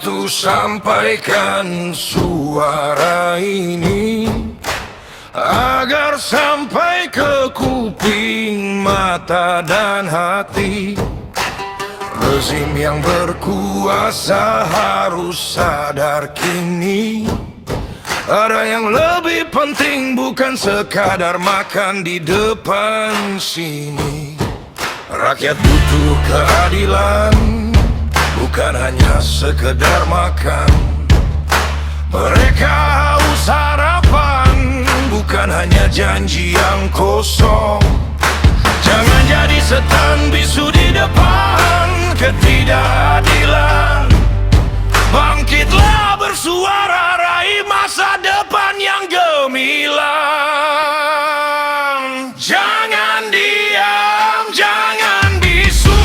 bantu sampaikan suara ini agar sampai ke kuping, mata dan hati. Rezim yang berkuasa harus sadar kini, ada yang lebih penting, bukan sekadar makan di depan sini. Rakyat butuh keadilan, bukan hanya sekedar makan. Mereka haus harapan, bukan hanya janji yang kosong. Jangan jadi setan bisu di depan ketidakadilan. Bangkitlah bersuara, raih masa depan yang gemilang. Jangan diam, jangan bisu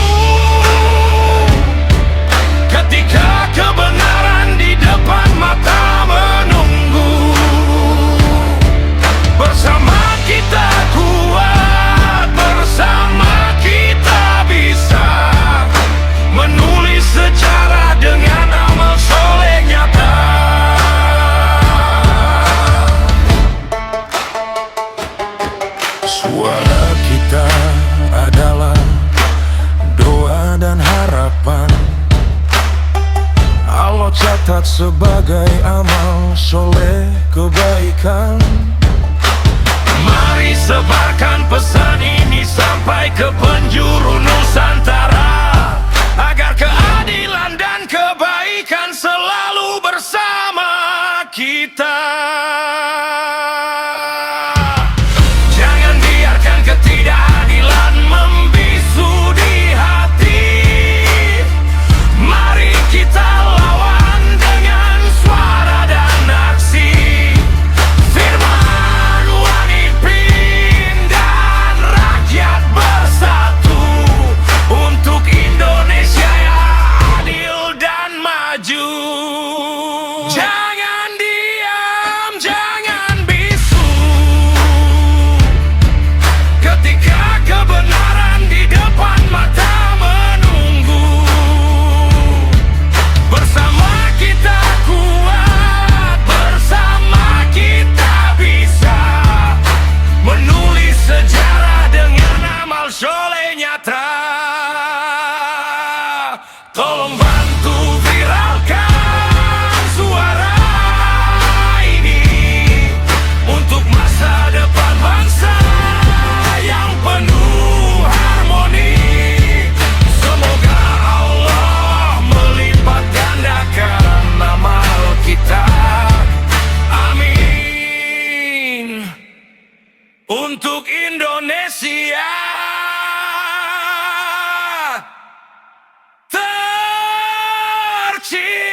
ketika kebenaran di depan mata menunggu. Bersama kita kuat, bersama kita bisa menulis sejarah dengan amal soleh nyata. Suara kita adalah doa dan harapan, Allah catat sebagai amal soleh kebaikan. Mari sebarkan pesan ini sampai ke penjuru Nusantara, agar keadilan dan kebaikan selalu bersama kita. Jangan biarkan ketidakadilan membisu di hati. Mari kita lawan dengan suara dan aksi. Firman Wanipin dan rakyat bersatu untuk Indonesia yang adil dan maju. Jangan diam, jangan bisu ketika kebenaran di depan mata menunggu. Bersama kita kuat, bersama kita bisa menulis sejarah dengan amal soleh nyata. Tolong bantu viralkan suara ini untuk masa depan bangsa yang penuh harmoni. Semoga Allah melipat gandakan amal kita. Amin. Untuk Indonesia tercinta.